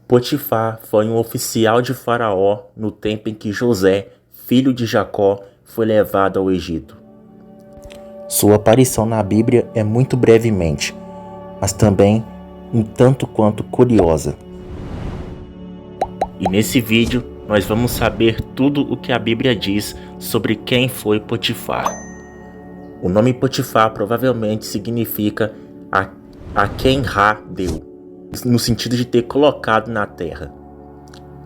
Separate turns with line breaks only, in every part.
Potifar foi um oficial de Faraó no tempo em que José, filho de Jacó, foi levado ao Egito. Sua aparição na Bíblia é muito brevemente, mas também um tanto quanto curiosa. E nesse vídeo nós vamos saber tudo o que a Bíblia diz sobre quem foi Potifar. O nome Potifar provavelmente significa a quem Ra deu, no sentido de ter colocado na terra.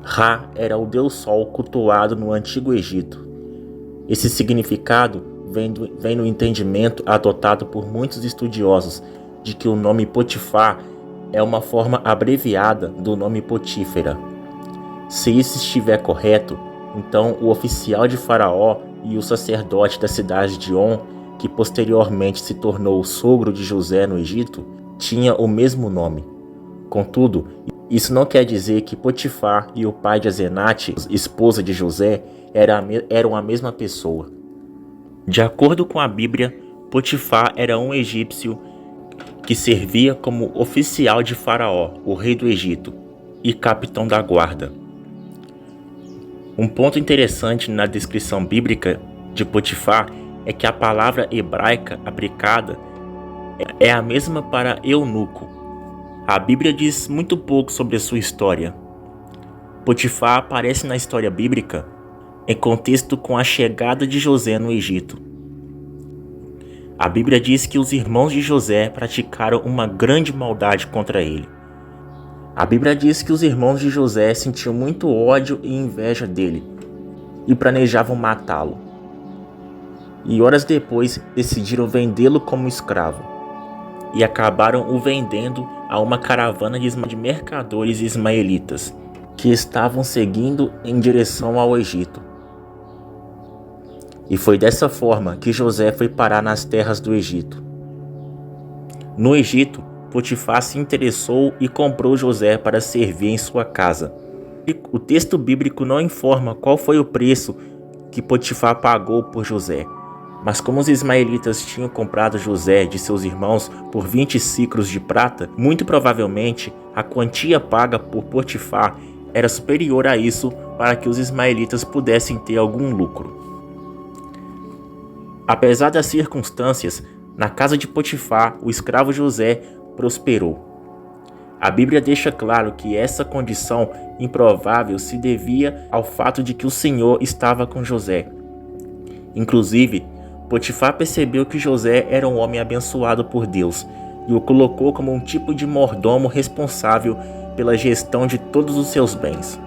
Ra era o deus Sol cultuado no Antigo Egito. Esse significado vem no entendimento adotado por muitos estudiosos de que o nome Potifar é uma forma abreviada do nome Potífera. Se isso estiver correto, então o oficial de Faraó e o sacerdote da cidade de On, que posteriormente se tornou o sogro de José no Egito, tinha o mesmo nome. Contudo, isso não quer dizer que Potifar e o pai de Asenate, esposa de José, eram a mesma pessoa. De acordo com a Bíblia, Potifar era um egípcio que servia como oficial de Faraó, o rei do Egito, e capitão da guarda. Um ponto interessante na descrição bíblica de Potifar é que a palavra hebraica aplicada é a mesma para eunuco. A Bíblia diz muito pouco sobre a sua história. Potifar aparece na história bíblica em contexto com a chegada de José no Egito. A Bíblia diz que os irmãos de José praticaram uma grande maldade contra ele. A Bíblia diz que os irmãos de José sentiam muito ódio e inveja dele e planejavam matá-lo. E horas depois decidiram vendê-lo como escravo e acabaram o vendendo a uma caravana de mercadores ismaelitas que estavam seguindo em direção ao Egito. E foi dessa forma que José foi parar nas terras do Egito. No Egito, Potifar se interessou e comprou José para servir em sua casa. O texto bíblico não informa qual foi o preço que Potifar pagou por José, mas como os ismaelitas tinham comprado José de seus irmãos por 20 siclos de prata, muito provavelmente a quantia paga por Potifar era superior a isso para que os ismaelitas pudessem ter algum lucro. Apesar das circunstâncias, na casa de Potifar, o escravo José prosperou. A Bíblia deixa claro que essa condição improvável se devia ao fato de que o Senhor estava com José. Inclusive, Potifar percebeu que José era um homem abençoado por Deus e o colocou como um tipo de mordomo responsável pela gestão de todos os seus bens.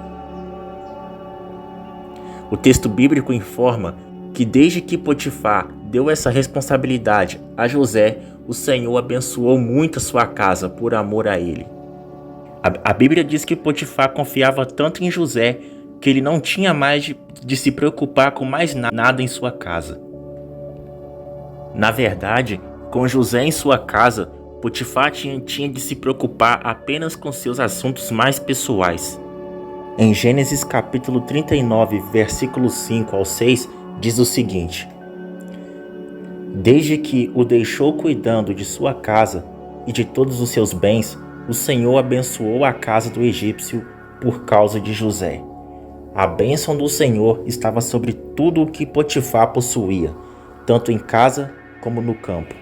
O texto bíblico informa que desde que Potifar deu essa responsabilidade a José, o Senhor abençoou muito a sua casa por amor a ele. A Bíblia diz que Potifar confiava tanto em José que ele não tinha mais de se preocupar com mais nada em sua casa. Na verdade, com José em sua casa, Potifar tinha de se preocupar apenas com seus assuntos mais pessoais. Em Gênesis capítulo 39, versículos 5 ao 6, diz o seguinte: Desde que o deixou cuidando de sua casa e de todos os seus bens, o Senhor abençoou a casa do egípcio por causa de José. A bênção do Senhor estava sobre tudo o que Potifar possuía, tanto em casa como no campo.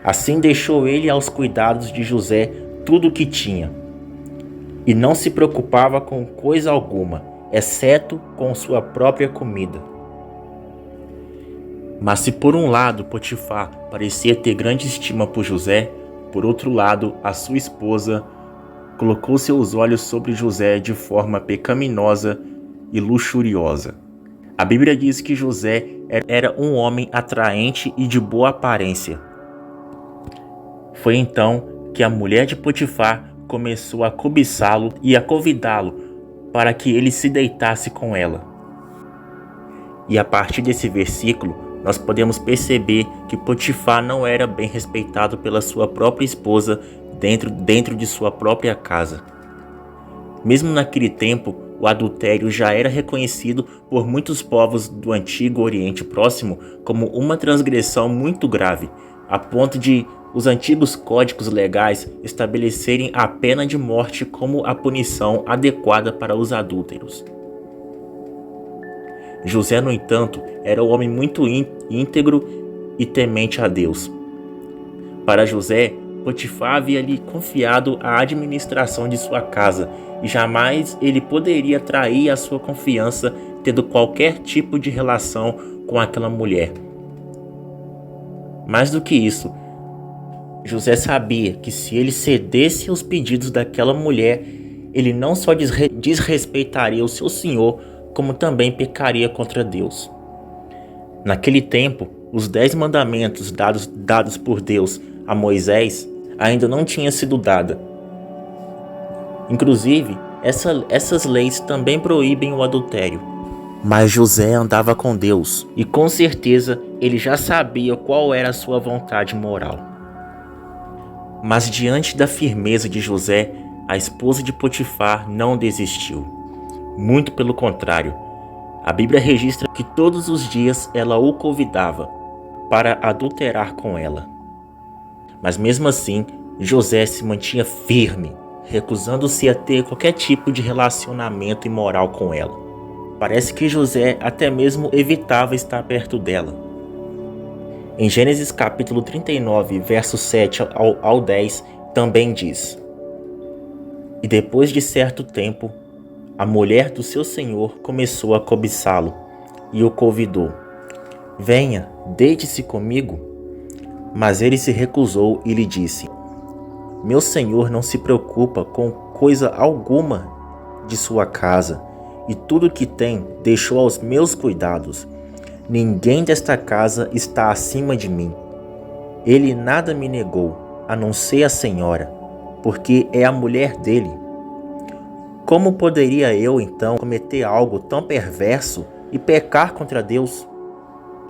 Assim deixou ele aos cuidados de José tudo o que tinha, e não se preocupava com coisa alguma, exceto com sua própria comida. Mas se por um lado Potifar parecia ter grande estima por José, por outro lado a sua esposa colocou seus olhos sobre José de forma pecaminosa e luxuriosa. A Bíblia diz que José era um homem atraente e de boa aparência. Foi então que a mulher de Potifar começou a cobiçá-lo e a convidá-lo para que ele se deitasse com ela. E a partir desse versículo, nós podemos perceber que Potifar não era bem respeitado pela sua própria esposa dentro de sua própria casa. Mesmo naquele tempo, o adultério já era reconhecido por muitos povos do Antigo Oriente Próximo como uma transgressão muito grave, a ponto de os antigos códigos legais estabelecerem a pena de morte como a punição adequada para os adúlteros. José, no entanto, era um homem muito íntegro e temente a Deus. Para José, Potifar havia lhe confiado a administração de sua casa e jamais ele poderia trair a sua confiança tendo qualquer tipo de relação com aquela mulher. Mais do que isso, José sabia que se ele cedesse aos pedidos daquela mulher, ele não só desrespeitaria o seu senhor, como também pecaria contra Deus. Naquele tempo, os 10 mandamentos dados por Deus a Moisés ainda não tinham sido dados. Inclusive, essas leis também proíbem o adultério. Mas José andava com Deus e com certeza ele já sabia qual era a sua vontade moral. Mas diante da firmeza de José, a esposa de Potifar não desistiu. Muito pelo contrário, a Bíblia registra que todos os dias ela o convidava para adulterar com ela. Mas mesmo assim, José se mantinha firme, recusando-se a ter qualquer tipo de relacionamento imoral com ela. Parece que José até mesmo evitava estar perto dela. Em Gênesis capítulo 39, verso 7 ao 10, também diz: E depois de certo tempo, a mulher do seu senhor começou a cobiçá-lo e o convidou: Venha, deite-se comigo. Mas ele se recusou e lhe disse: Meu senhor não se preocupa com coisa alguma de sua casa, e tudo que tem deixou aos meus cuidados. Ninguém desta casa está acima de mim. Ele nada me negou, a não ser a senhora, porque é a mulher dele. Como poderia eu, então, cometer algo tão perverso e pecar contra Deus?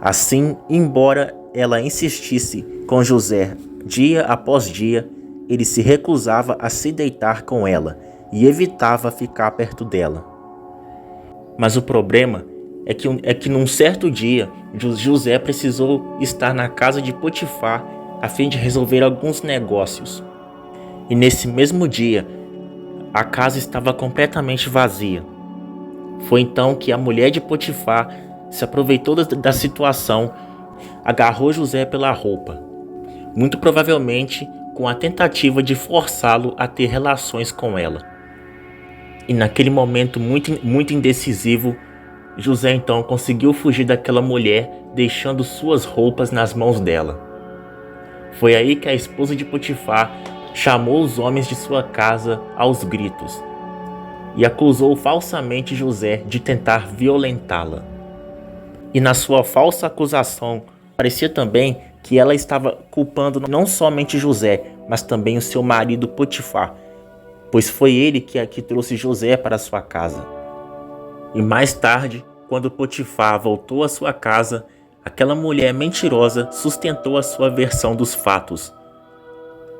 Assim, embora ela insistisse com José dia após dia, ele se recusava a se deitar com ela e evitava ficar perto dela. Mas o problema é que num certo dia, José precisou estar na casa de Potifar a fim de resolver alguns negócios. E nesse mesmo dia, a casa estava completamente vazia. Foi então que a mulher de Potifar se aproveitou da situação, agarrou José pela roupa, muito provavelmente com a tentativa de forçá-lo a ter relações com ela. E naquele momento muito indecisivo, José então conseguiu fugir daquela mulher, deixando suas roupas nas mãos dela. Foi aí que a esposa de Potifar chamou os homens de sua casa aos gritos e acusou falsamente José de tentar violentá-la. E na sua falsa acusação, parecia também que ela estava culpando não somente José, mas também o seu marido Potifar, pois foi ele que trouxe José para sua casa. E mais tarde, quando Potifar voltou à sua casa, aquela mulher mentirosa sustentou a sua versão dos fatos,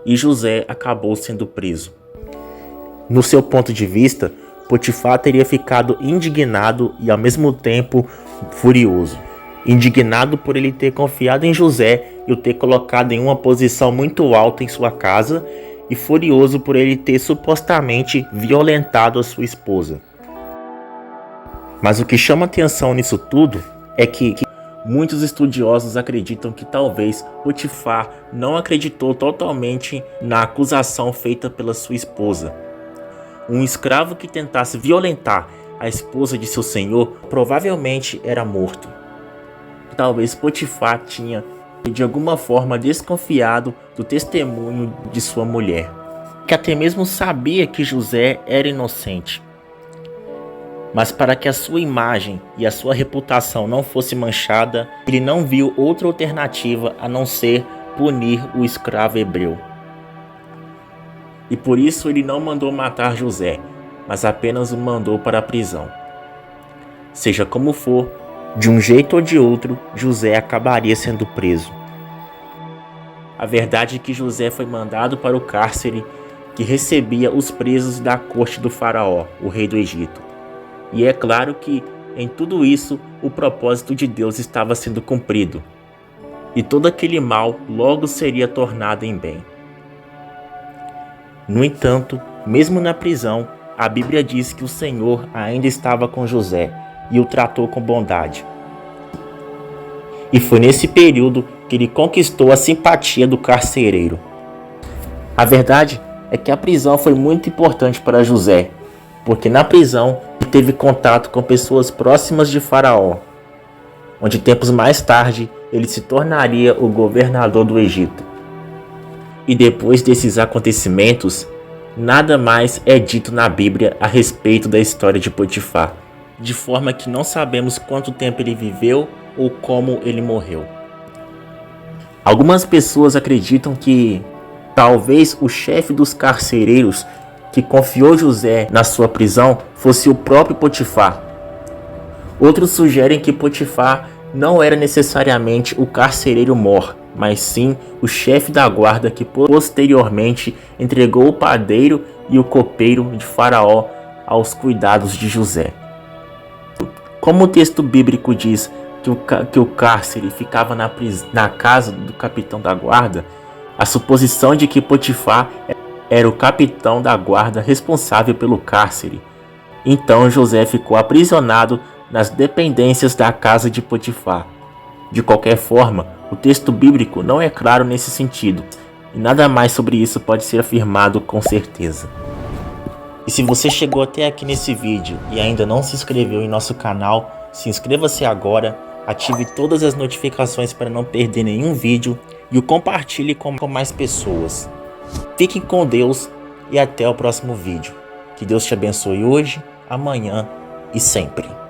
e José acabou sendo preso. No seu ponto de vista, Potifar teria ficado indignado e ao mesmo tempo furioso. Indignado por ele ter confiado em José e o ter colocado em uma posição muito alta em sua casa, e furioso por ele ter supostamente violentado a sua esposa. Mas o que chama atenção nisso tudo é que muitos estudiosos acreditam que talvez Potifar não acreditou totalmente na acusação feita pela sua esposa. Um escravo que tentasse violentar a esposa de seu senhor provavelmente era morto. Talvez Potifar tinha de alguma forma desconfiado do testemunho de sua mulher, que até mesmo sabia que José era inocente. Mas para que a sua imagem e a sua reputação não fosse manchada, ele não viu outra alternativa a não ser punir o escravo hebreu. E por isso ele não mandou matar José, mas apenas o mandou para a prisão. Seja como for, de um jeito ou de outro, José acabaria sendo preso. A verdade é que José foi mandado para o cárcere que recebia os presos da corte do faraó, o rei do Egito. E é claro que, em tudo isso, o propósito de Deus estava sendo cumprido. e todo aquele mal logo seria tornado em bem. No entanto, mesmo na prisão, a Bíblia diz que o Senhor ainda estava com José e o tratou com bondade. E foi nesse período que ele conquistou a simpatia do carcereiro. A verdade é que a prisão foi muito importante para José, porque na prisão ele teve contato com pessoas próximas de Faraó, onde tempos mais tarde ele se tornaria o governador do Egito. E depois desses acontecimentos, nada mais é dito na Bíblia a respeito da história de Potifar, de forma que não sabemos quanto tempo ele viveu ou como ele morreu. Algumas pessoas acreditam que talvez o chefe dos carcereiros que confiou José na sua prisão fosse o próprio Potifar. Outros sugerem que Potifar não era necessariamente o carcereiro mor, mas sim o chefe da guarda que posteriormente entregou o padeiro e o copeiro de Faraó aos cuidados de José. Como o texto bíblico diz que o cárcere ficava na casa do capitão da guarda, a suposição de que Potifar era o capitão da guarda responsável pelo cárcere. Então José ficou aprisionado nas dependências da casa de Potifar. De qualquer forma, o texto bíblico não é claro nesse sentido, e nada mais sobre isso pode ser afirmado com certeza. E se você chegou até aqui nesse vídeo e ainda não se inscreveu em nosso canal, se inscreva-se agora, ative todas as notificações para não perder nenhum vídeo e o compartilhe com mais pessoas. Fiquem com Deus e até o próximo vídeo. Que Deus te abençoe hoje, amanhã e sempre.